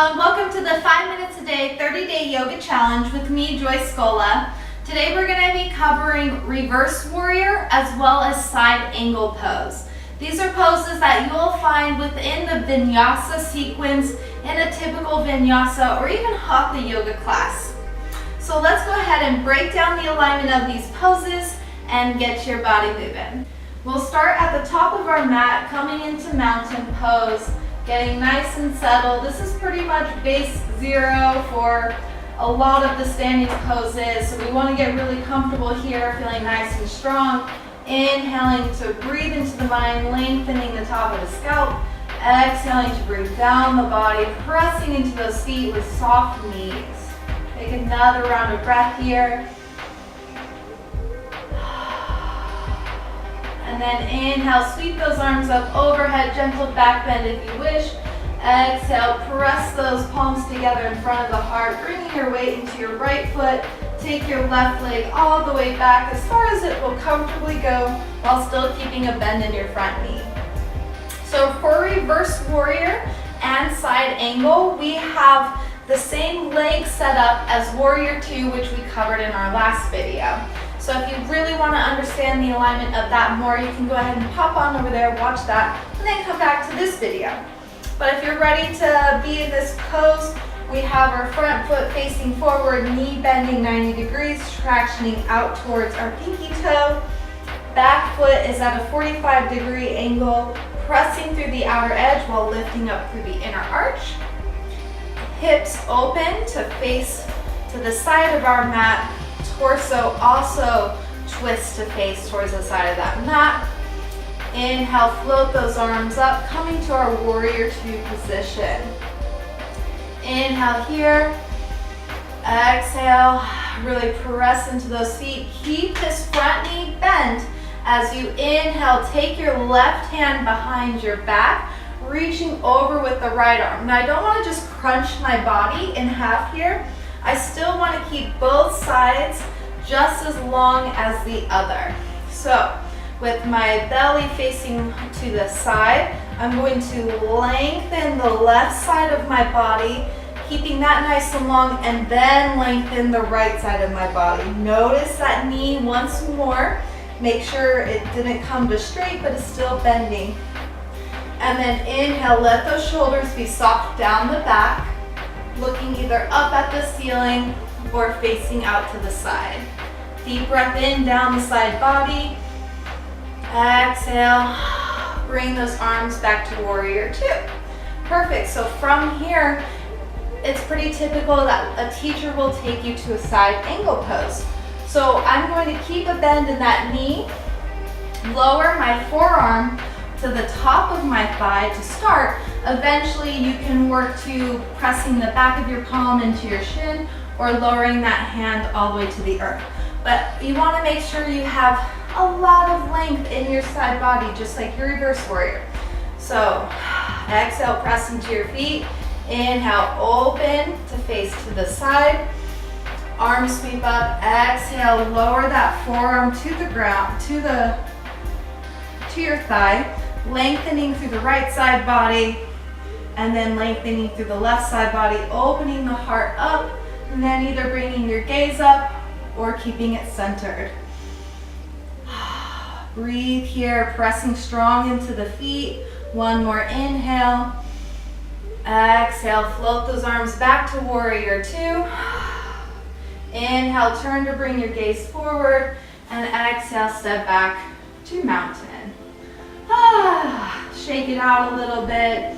Welcome to the 5 minutes a day, 30-day yoga challenge with me, Scola. Today we're going to be covering reverse warrior as well as side angle pose. These are poses that you will find within the vinyasa sequence in a typical vinyasa or even hatha yoga class. So let's go ahead and break down the alignment of these poses and get your body moving. We'll start at the top of our mat, coming into mountain pose, getting nice and settled. This is pretty much base zero for a lot of the standing poses. So we want to get really comfortable here, feeling nice and strong. Inhaling to breathe into the mind, lengthening the top of the scalp. Exhaling to breathe down the body, pressing into those feet with soft knees. Take another round of breath here. And then inhale, sweep those arms up overhead, gentle back bend if you wish. Exhale, press those palms together in front of the heart, bringing your weight into your right foot. Take your left leg all the way back as far as it will comfortably go while still keeping a bend in your front knee. So for reverse warrior and side angle, we have the same leg setup as warrior 2, which we covered in our last video. So if you really want to understand the alignment of that more, you can go ahead and pop on over there, watch that, and then come back to this video. But if you're ready to be in this pose, we have our front foot facing forward, knee bending 90 degrees, tractioning out towards our pinky toe. Back foot is at a 45-degree angle, pressing through the outer edge while lifting up through the inner arch. Hips open to face to the side of our mat. Torso also twists to face towards the side of that mat. Inhale, float those arms up, coming to our warrior 2 position. Inhale here. Exhale, really press into those feet. Keep this front knee bent as you inhale. Take your left hand behind your back, reaching over with the right arm. Now I don't want to just crunch my body in half here. I still want to keep both sides just as long as the other. So with my belly facing to the side, I'm going to lengthen the left side of my body, keeping that nice and long, and then lengthen the right side of my body. Notice that knee once more. Make sure it didn't come to straight, but it's still bending. And then inhale, let those shoulders be soft down the back, looking either up at the ceiling or facing out to the side. Deep breath in, down the side body. Exhale, bring those arms back to warrior 2. Perfect, so from here, it's pretty typical that a teacher will take you to a side angle pose. So I'm going to keep a bend in that knee, lower my forearm to the top of my thigh to start. Eventually you can work to pressing the back of your palm into your shin or lowering that hand all the way to the earth. But you want to make sure you have a lot of length in your side body, just like your reverse warrior. So exhale, press into your feet. Inhale, open to face to the side. Arms sweep up. Exhale, lower that forearm to the ground, to your thigh. Lengthening through the right side body, and then lengthening through the left side body, opening the heart up, and then either bringing your gaze up or keeping it centered. Breathe here, pressing strong into the feet. One more inhale. Exhale, float those arms back to warrior 2. Inhale, turn to bring your gaze forward, and exhale, step back to mountain. Shake it out a little bit.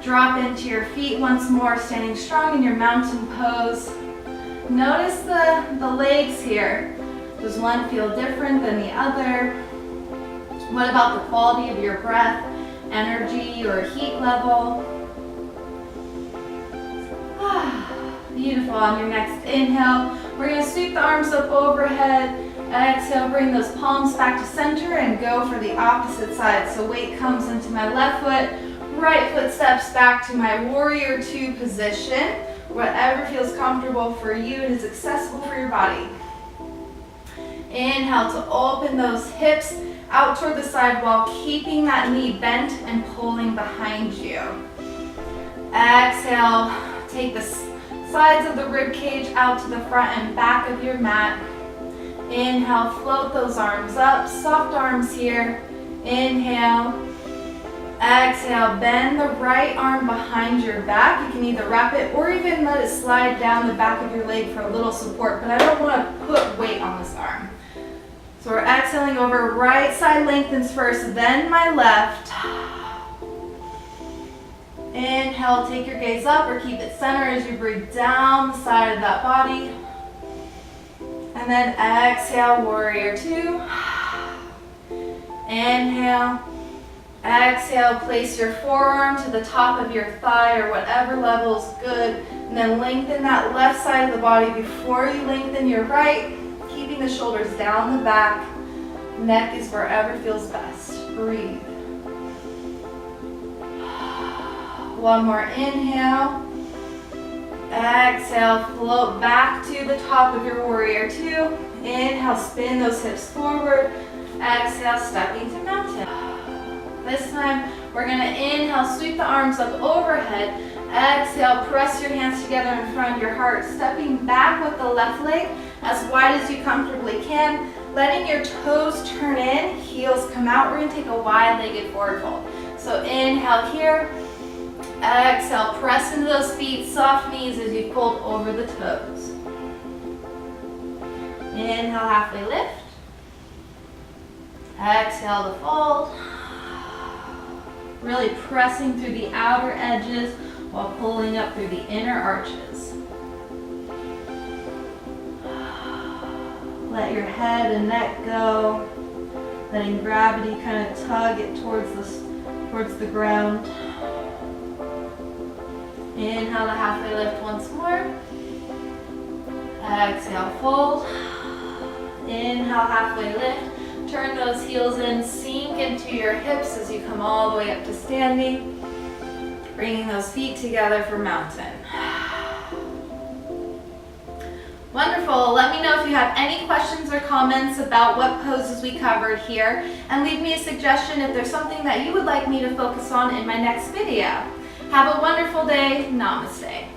Drop into your feet once more, standing strong in your mountain pose. Notice the legs here. Does one feel different than the other? What about the quality of your breath, energy, or heat level? Beautiful. On your next inhale, we're going to sweep the arms up overhead. Exhale, bring those palms back to center and go for the opposite side. So weight comes into my left foot, right foot steps back to my warrior 2 position. Whatever feels comfortable for you and is accessible for your body. Inhale to open those hips out toward the side while keeping that knee bent and pulling behind you. Exhale, take the sides of the rib cage out to the front and back of your mat. Inhale, float those arms up, soft arms here. Inhale. Exhale, bend the right arm behind your back. You can either wrap it or even let it slide down the back of your leg for a little support, but I don't want to put weight on this arm. So we're exhaling over, right side lengthens first, then my left. Inhale, take your gaze up or keep it center as you breathe down the side of that body. And then exhale, warrior two. Inhale. Exhale, place your forearm to the top of your thigh or whatever level is good. And then lengthen that left side of the body before you lengthen your right, keeping the shoulders down the back. Neck is wherever feels best. Breathe. One more inhale. Exhale, float back to the top of your warrior two. Inhale, spin those hips forward. Exhale, stepping to mountain. This time, we're gonna inhale, sweep the arms up overhead. Exhale, press your hands together in front of your heart, stepping back with the left leg as wide as you comfortably can, letting your toes turn in, heels come out. We're gonna take a wide-legged forward fold. So inhale here. Exhale, press into those feet, soft knees as you fold over the toes. Inhale, halfway lift. Exhale to fold. Really pressing through the outer edges while pulling up through the inner arches. Let your head and neck go, letting gravity kind of tug it towards the ground. Inhale to halfway lift once more. Exhale, fold. Inhale, halfway lift. Turn those heels in, sink into your hips as you come all the way up to standing. Bringing those feet together for mountain. Wonderful. Let me know if you have any questions or comments about what poses we covered here, and leave me a suggestion if there's something that you would like me to focus on in my next video. Have a wonderful day. Namaste.